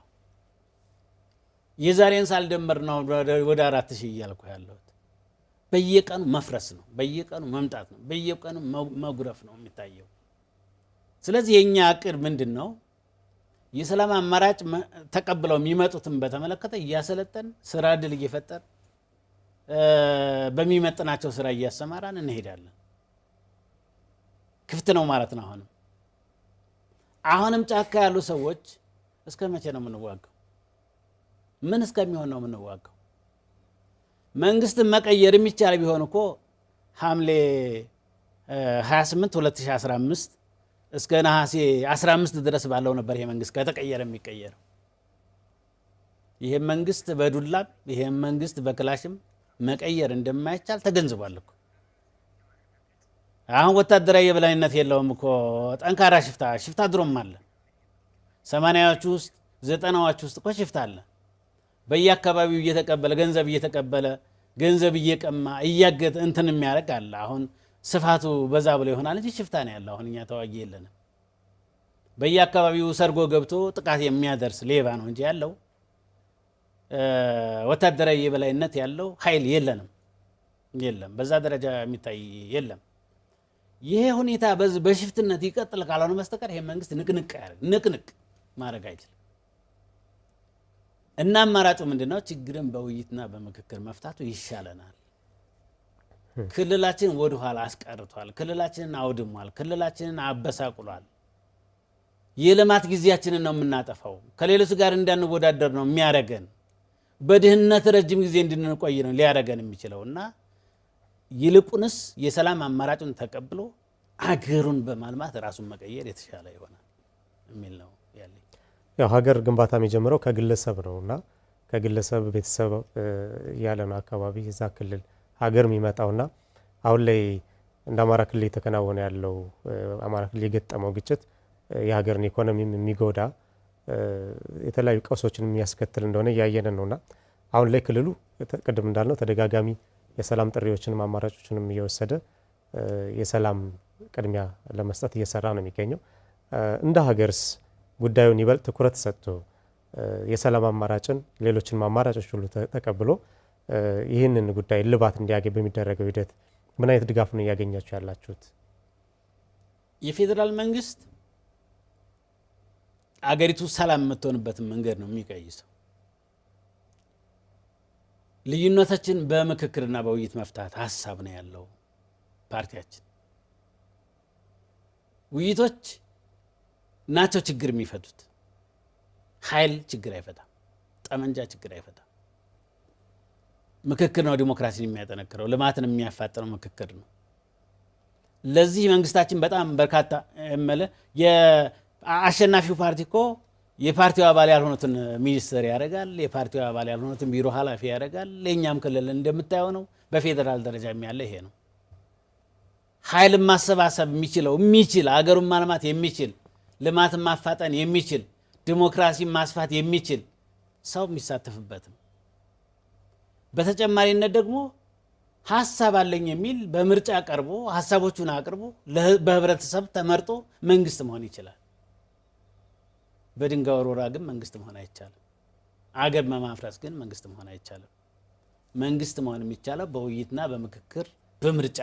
የዛሬን ሳልደመር ነው ወደ 4000 እያልኩ ያለሁት። በየቀኑ መፍረስ ነው፣ በየቀኑ መምጣት ነው፣ በየቀኑ መጉረፍ ነው የሚታየው። ስለዚህ የኛ እቅድ ምንድን ነው? የሰላም አማራጭ ተቀብለው የሚመጡትን በተመለከተ እያሰለጠን ስራ እድል እየፈጠር በሚመጥናቸው ስራ እያሰማራን እንሄዳለን። ክፍት ነው ማለት ነው። አሁንም ጫካ ያሉ ሰዎች እስከ መቼ ነው የምንዋጋው? ምን እስከሚሆን ነው የምንዋጋው? መንግስትን መቀየር የሚቻል ቢሆን እኮ ሐምሌ 28 2015 እስከ ነሐሴ 15 ድረስ ባለው ነበር ይሄ መንግስት ከተቀየረ የሚቀየረው። ይሄ መንግስት በዱላም ይሄ መንግስት በክላሽም መቀየር እንደማይቻል ተገንዝቧል እኮ። አሁን ወታደራዊ የበላይነት የለውም እኮ። ጠንካራ ሽፍታ ድሮም አለ። 80ዎቹ ውስጥ 90ዎቹ ውስጥ እኮ ሽፍታ አለ። በየአካባቢው እየተቀበለ ገንዘብ እየቀማ እያገተ እንትን የሚያደርግ አለ። አሁን ስፋቱ በዛ ብሎ ይሆናል እንጂ ሽፍታ ነው ያለው። አሁን እኛ ተዋጊ የለንም። በየአካባቢው ሰርጎ ገብቶ ጥቃት የሚያደርስ ሌባ ነው እንጂ ያለው ወታደራዊ የበላይነት ያለው ኃይል የለም። በዛ ደረጃ የሚታይ የለም። ይሄ ሁኔታ በሽፍትነት ይቀጥል ካልሆነ በስተቀር ይሄ መንግስት ንቅንቅ ማድረግ አይችልም። እና አማራጩ ምንድነው? ችግርን በውይይትና በምክክር መፍታቱ ይሻለናል። ክልላችን ወደ ኋላ አስቀርቷል። ክልላችንን አውድሟል። ክልላችንን አበሳቁሏል። የልማት ጊዜያችንን ነው የምናጠፋው። ከሌሎች ጋር እንዳንወዳደር ነው የሚያረገን። በድህነት ረጅም ጊዜ እንድንቆይ ነው ሊያረገን የሚችለው እና ይልቁንስ የሰላም አማራጩን ተቀብሎ አገሩን በማልማት ራሱን መቀየር የተሻለ ይሆናል የሚል ነው ያለኝ። ያው ሀገር ግንባታ የሚጀምረው ከግለሰብ ነውና ከግለሰብ ቤተሰብ ያለ ነው አካባቢ እዛ ክልል ሀገር የሚመጣውና አሁን ላይ እንደ አማራ ክልል የተከናወነ ያለው አማራ ክልል የገጠመው ግጭት የሀገርን ኢኮኖሚም የሚጎዳ የተለያዩ ቀውሶችን የሚያስከትል እንደሆነ እያየን ነውና አሁን ላይ ክልሉ ቅድም እንዳልነው ተደጋጋሚ የሰላም ጥሪዎችንም አማራጮችንም እየወሰደ የሰላም ቅድሚያ ለመስጠት እየሰራ ነው የሚገኘው። እንደ ሀገርስ ጉዳዩን ይበልጥ ትኩረት ሰጥቶ የሰላም አማራጭን ሌሎችን አማራጮች ሁሉ ተቀብሎ ይህንን ጉዳይ ልባት እንዲያገኝ በሚደረገው ሂደት ምን አይነት ድጋፍ ነው እያገኛችሁ ያላችሁት? የፌዴራል መንግስት አገሪቱ ሰላም የምትሆንበትን መንገድ ነው የሚቀይሰው። ልዩነቶችን በምክክርና በውይይት መፍታት ሀሳብ ነው ያለው ፓርቲያችን። ውይይቶች ናቸው ችግር የሚፈቱት። ኃይል ችግር አይፈታም። ጠመንጃ ችግር አይፈታም። ምክክር ነው ዲሞክራሲን የሚያጠነክረው፣ ልማትን የሚያፋጥነው ምክክር ነው። ለዚህ መንግስታችን በጣም በርካታ የአሸናፊው ፓርቲ እኮ የፓርቲው አባል ያልሆኑትን ሚኒስትር ያደርጋል፣ የፓርቲው አባል ያልሆኑትን ቢሮ ኃላፊ ያደርጋል። ለእኛም ክልል እንደምታየው ነው። በፌዴራል ደረጃ ያለ ይሄ ነው። ኃይልን ማሰባሰብ የሚችል አገሩን ማልማት የሚችል ልማትን ማፋጠን የሚችል ዲሞክራሲን ማስፋት የሚችል ሰው የሚሳተፍበትም በተጨማሪነት ደግሞ ሀሳብ አለኝ የሚል በምርጫ ቀርቦ ሀሳቦቹን አቅርቦ በህብረተሰብ ተመርጦ መንግስት መሆን ይችላል። በድንጋይ ወርወራ ግን መንግስት መሆን አይቻልም። አገር በማፍረስ ግን መንግስት መሆን አይቻልም። መንግስት መሆን የሚቻለው በውይይትና በምክክር በምርጫ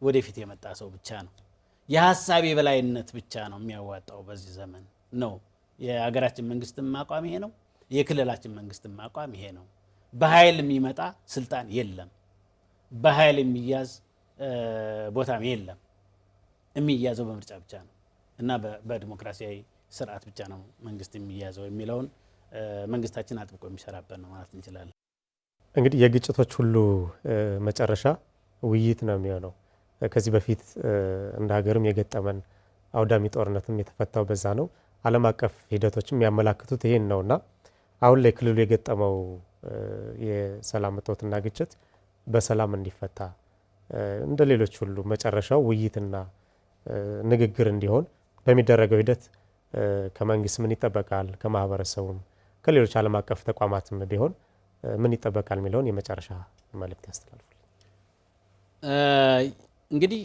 ወደፊት የመጣ ሰው ብቻ ነው። የሀሳብ የበላይነት ብቻ ነው የሚያዋጣው በዚህ ዘመን ነው። የሀገራችን መንግስትም አቋም ይሄ ነው። የክልላችን መንግስትም አቋም ይሄ ነው። በኃይል የሚመጣ ስልጣን የለም። በኃይል የሚያዝ ቦታም የለም። የሚያዘው በምርጫ ብቻ ነው እና በዲሞክራሲያዊ ስርዓት ብቻ ነው መንግስት የሚያዘው የሚለውን መንግስታችን አጥብቆ የሚሰራበት ነው ማለት እንችላለን። እንግዲህ የግጭቶች ሁሉ መጨረሻ ውይይት ነው የሚሆነው። ከዚህ በፊት እንደ ሀገርም የገጠመን አውዳሚ ጦርነትም የተፈታው በዛ ነው። ዓለም አቀፍ ሂደቶችም የሚያመላክቱት ይሄን ነውና አሁን ላይ ክልሉ የገጠመው የሰላም እጦትና ግጭት በሰላም እንዲፈታ እንደ ሌሎች ሁሉ መጨረሻው ውይይትና ንግግር እንዲሆን በሚደረገው ሂደት ከመንግስት ምን ይጠበቃል፣ ከማህበረሰቡም ከሌሎች ዓለም አቀፍ ተቋማትም ቢሆን ምን ይጠበቃል የሚለውን የመጨረሻ መልእክት ያስተላልፉ። እንግዲህ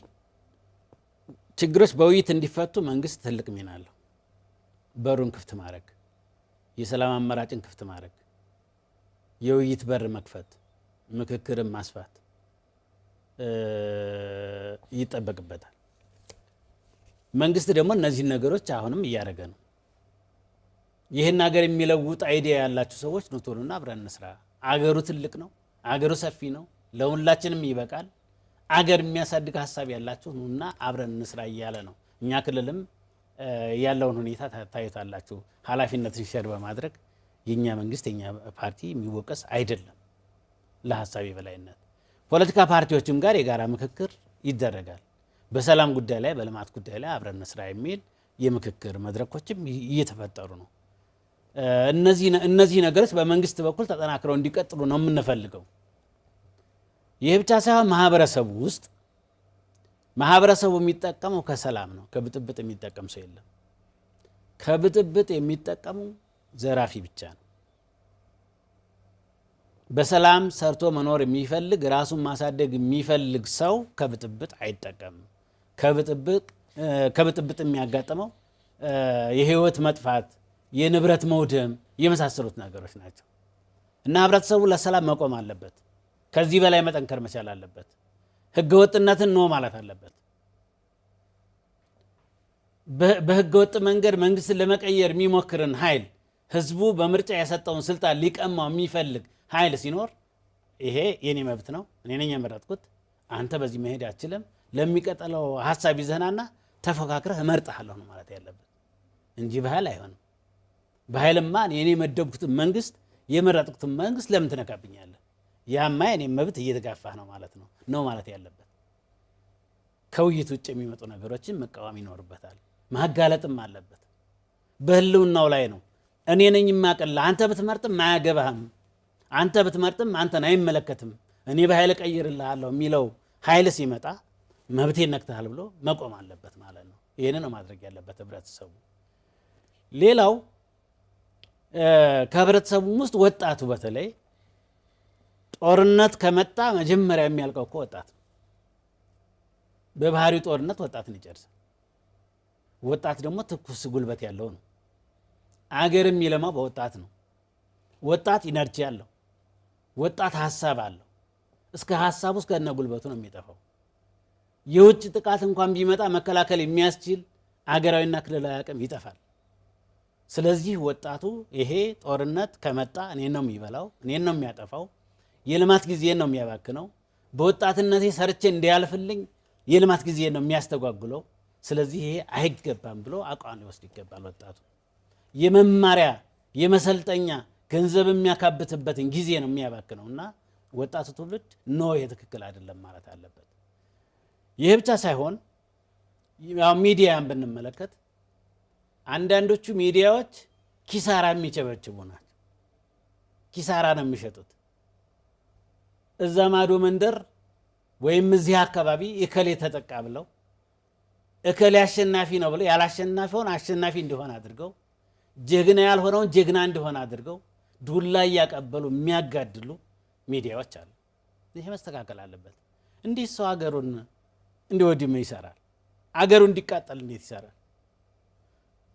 ችግሮች በውይይት እንዲፈቱ መንግስት ትልቅ ሚና አለው። በሩን ክፍት ማድረግ፣ የሰላም አማራጭን ክፍት ማድረግ፣ የውይይት በር መክፈት፣ ምክክርን ማስፋት ይጠበቅበታል። መንግስት ደግሞ እነዚህን ነገሮች አሁንም እያደረገ ነው። ይህን ሀገር የሚለውጥ አይዲያ ያላችሁ ሰዎች ኑ ቶሎና አብረን እንስራ። አገሩ ትልቅ ነው፣ አገሩ ሰፊ ነው፣ ለሁላችንም ይበቃል። አገር የሚያሳድግ ሀሳብ ያላችሁ ኑና አብረን እንስራ እያለ ነው። እኛ ክልልም ያለውን ሁኔታ ታዩታላችሁ። ኃላፊነትን ሸር በማድረግ የኛ መንግስት የኛ ፓርቲ የሚወቀስ አይደለም። ለሀሳብ የበላይነት ፖለቲካ ፓርቲዎችም ጋር የጋራ ምክክር ይደረጋል። በሰላም ጉዳይ ላይ በልማት ጉዳይ ላይ አብረን እንስራ የሚል የምክክር መድረኮችም እየተፈጠሩ ነው። እነዚህ ነገሮች በመንግስት በኩል ተጠናክረው እንዲቀጥሉ ነው የምንፈልገው። ይህ ብቻ ሳይሆን ማህበረሰቡ ውስጥ ማህበረሰቡ የሚጠቀመው ከሰላም ነው። ከብጥብጥ የሚጠቀም ሰው የለም። ከብጥብጥ የሚጠቀሙ ዘራፊ ብቻ ነው። በሰላም ሰርቶ መኖር የሚፈልግ ራሱን ማሳደግ የሚፈልግ ሰው ከብጥብጥ አይጠቀምም። ከብጥብጥ የሚያጋጥመው የህይወት መጥፋት፣ የንብረት መውደም የመሳሰሉት ነገሮች ናቸው እና ህብረተሰቡ ለሰላም መቆም አለበት። ከዚህ በላይ መጠንከር መቻል አለበት። ህገወጥነትን ኖ ማለት አለበት። በህገወጥ መንገድ መንግስትን ለመቀየር የሚሞክርን ኃይል ህዝቡ በምርጫ የሰጠውን ስልጣን ሊቀማው የሚፈልግ ኃይል ሲኖር ይሄ የኔ መብት ነው፣ እኔ ነኝ የመረጥኩት፣ አንተ በዚህ መሄድ አትችልም፣ ለሚቀጥለው ሀሳብ ይዘናና ተፎካክረህ እመርጥሃለሁ ነው ማለት ያለበት እንጂ በኃይል አይሆንም። በኃይልማ የኔ የመደብኩትን መንግስት የመረጥኩትን መንግስት ለምን ትነካብኛለህ? ያማ የኔ መብት እየተጋፋህ ነው ማለት ነው ማለት ያለበት። ከውይይት ውጭ የሚመጡ ነገሮችን መቃወም ይኖርበታል፣ ማጋለጥም አለበት። በህልውናው ላይ ነው። እኔ ነኝ የማቀልህ፣ አንተ ብትመርጥም አያገባህም፣ አንተ ብትመርጥም አንተን አይመለከትም፣ እኔ በኃይል እቀይርልሃለሁ የሚለው ኃይል ሲመጣ መብቴን ነክተሃል ብሎ መቆም አለበት ማለት ነው። ይህንን ነው ማድረግ ያለበት ህብረተሰቡ። ሌላው ከህብረተሰቡም ውስጥ ወጣቱ በተለይ ጦርነት ከመጣ መጀመሪያ የሚያልቀው እኮ ወጣት ነው። በባህሪው ጦርነት ወጣትን ይጨርሳል። ወጣት ደግሞ ትኩስ ጉልበት ያለው ነው። አገር የሚለማው በወጣት ነው። ወጣት ኢነርጂ አለው። ወጣት ሀሳብ አለው። እስከ ሀሳቡ እስከ እነ ጉልበቱ ነው የሚጠፋው። የውጭ ጥቃት እንኳን ቢመጣ መከላከል የሚያስችል አገራዊና ክልላዊ አቅም ይጠፋል። ስለዚህ ወጣቱ ይሄ ጦርነት ከመጣ እኔን ነው የሚበላው፣ እኔን ነው የሚያጠፋው፣ የልማት ጊዜን ነው የሚያባክነው፣ በወጣትነቴ ሰርቼ እንዲያልፍልኝ የልማት ጊዜን ነው የሚያስተጓጉለው። ስለዚህ ይሄ አይገባም ብሎ አቋም ሊወስድ ይገባል። ወጣቱ የመማሪያ የመሰልጠኛ ገንዘብ የሚያካብትበትን ጊዜ ነው የሚያባክነው እና ወጣቱ ትውልድ ኖ ይሄ ትክክል አይደለም ማለት አለበት። ይህ ብቻ ሳይሆን ሚዲያን ብንመለከት አንዳንዶቹ ሚዲያዎች ኪሳራ የሚቸበችቡ ናቸው። ኪሳራ ነው የሚሸጡት። እዛ ማዶ መንደር ወይም እዚህ አካባቢ እከሌ ተጠቃ ብለው እከሌ አሸናፊ ነው ብለው ያላሸናፊውን አሸናፊ እንዲሆን አድርገው ጀግና ያልሆነውን ጀግና እንዲሆን አድርገው ዱላ እያቀበሉ የሚያጋድሉ ሚዲያዎች አሉ። ይሄ መስተካከል አለበት። እንዲህ ሰው አገሩን እንዲወድም ይሰራል? አገሩ እንዲቃጠል እንዴት ይሰራል?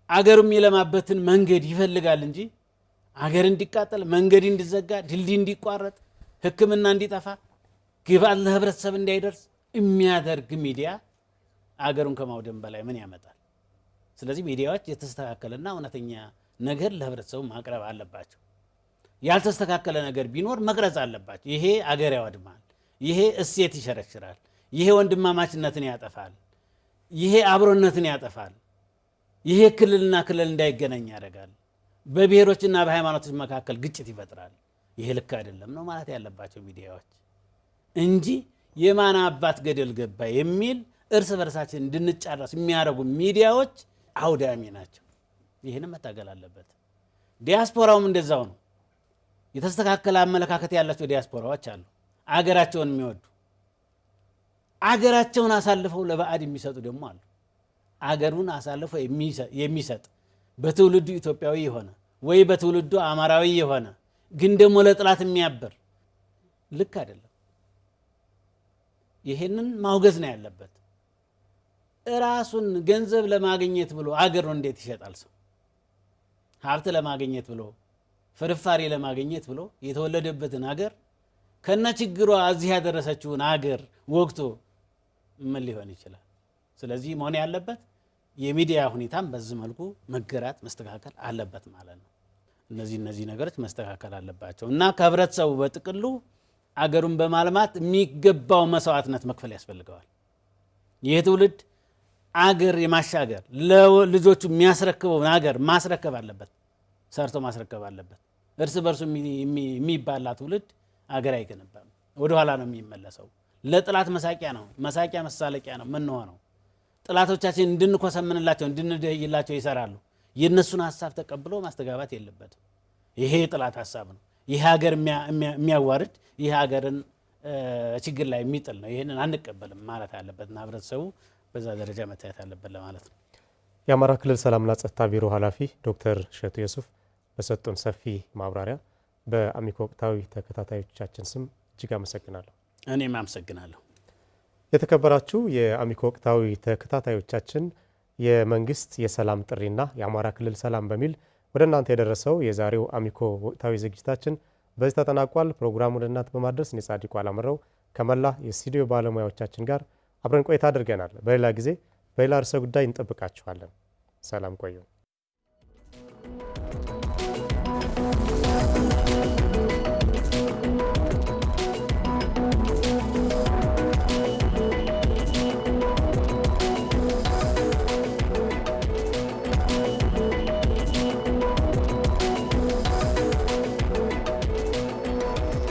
አገሩ የሚለማበትን መንገድ ይፈልጋል እንጂ አገር እንዲቃጠል፣ መንገድ እንዲዘጋ፣ ድልድይ እንዲቋረጥ፣ ሕክምና እንዲጠፋ፣ ግብዓት ለህብረተሰብ እንዳይደርስ የሚያደርግ ሚዲያ አገሩን ከማውደም በላይ ምን ያመጣል? ስለዚህ ሚዲያዎች የተስተካከለና እውነተኛ ነገር ለህብረተሰቡ ማቅረብ አለባቸው። ያልተስተካከለ ነገር ቢኖር መቅረጽ አለባቸው። ይሄ አገር ያወድማል፣ ይሄ እሴት ይሸረሽራል፣ ይሄ ወንድማማችነትን ያጠፋል፣ ይሄ አብሮነትን ያጠፋል፣ ይሄ ክልልና ክልል እንዳይገናኝ ያደርጋል፣ በብሔሮችና በሃይማኖቶች መካከል ግጭት ይፈጥራል። ይሄ ልክ አይደለም ነው ማለት ያለባቸው ሚዲያዎች እንጂ የማን አባት ገደል ገባ የሚል እርስ በርሳችን እንድንጫረስ የሚያደርጉ ሚዲያዎች አውዳሚ ናቸው። ይህንም መታገል አለበት። ዲያስፖራውም እንደዛው ነው። የተስተካከለ አመለካከት ያላቸው ዲያስፖራዎች አሉ፣ አገራቸውን የሚወዱ አገራቸውን አሳልፈው ለባዕድ የሚሰጡ ደግሞ አሉ። አገሩን አሳልፈው የሚሰጥ በትውልዱ ኢትዮጵያዊ የሆነ ወይ በትውልዱ አማራዊ የሆነ ግን ደግሞ ለጥላት የሚያበር ልክ አይደለም። ይሄንን ማውገዝ ነው ያለበት። ራሱን ገንዘብ ለማግኘት ብሎ አገሩን እንዴት ይሸጣል? ሰው ሀብት ለማግኘት ብሎ ፍርፋሪ ለማግኘት ብሎ የተወለደበትን አገር ከነ ችግሯ እዚህ ያደረሰችውን አገር ወግቶ ምን ሊሆን ይችላል? ስለዚህ መሆን ያለበት የሚዲያ ሁኔታም በዚህ መልኩ መገራት መስተካከል አለበት ማለት ነው። እነዚህ ነገሮች መስተካከል አለባቸው እና ከህብረተሰቡ በጥቅሉ አገሩን በማልማት የሚገባው መስዋዕትነት መክፈል ያስፈልገዋል። ይህ ትውልድ አገር የማሻገር ለልጆቹ የሚያስረክበውን አገር ማስረከብ አለበት፣ ሰርቶ ማስረከብ አለበት። እርስ በርሱ የሚባላ ትውልድ አገር አይገነባም፣ ወደኋላ ነው የሚመለሰው። ለጥላት መሳቂያ ነው፣ መሳቂያ መሳለቂያ ነው የምንሆነው። ጥላቶቻችን እንድንኮሰምንላቸው እንድንደይላቸው ይሰራሉ። የእነሱን ሀሳብ ተቀብሎ ማስተጋባት የለበትም። ይሄ የጥላት ሀሳብ ነው። ይህ ሀገር የሚያዋርድ ይህ ሀገርን ችግር ላይ የሚጥል ነው። ይህንን አንቀበልም ማለት አለበትና ህብረተሰቡ በዛ ደረጃ መታየት አለበት ለማለት ነው። የአማራ ክልል ሰላምና ጸጥታ ቢሮ ኃላፊ ዶክተር እሸቱ የሱፍ በሰጡን ሰፊ ማብራሪያ በአሚኮ ወቅታዊ ተከታታዮቻችን ስም እጅግ አመሰግናለሁ። እኔም አመሰግናለሁ። የተከበራችሁ የአሚኮ ወቅታዊ ተከታታዮቻችን የመንግስት የሰላም ጥሪና የአማራ ክልል ሰላም በሚል ወደ እናንተ የደረሰው የዛሬው አሚኮ ወቅታዊ ዝግጅታችን በዚህ ተጠናቋል። ፕሮግራሙን ወደ እናንተ በማድረስ እኔ ጻድቁ አላምረው ከመላ የስቱዲዮ ባለሙያዎቻችን ጋር አብረን ቆይታ አድርገናል። በሌላ ጊዜ በሌላ ርዕሰ ጉዳይ እንጠብቃችኋለን። ሰላም ቆዩ።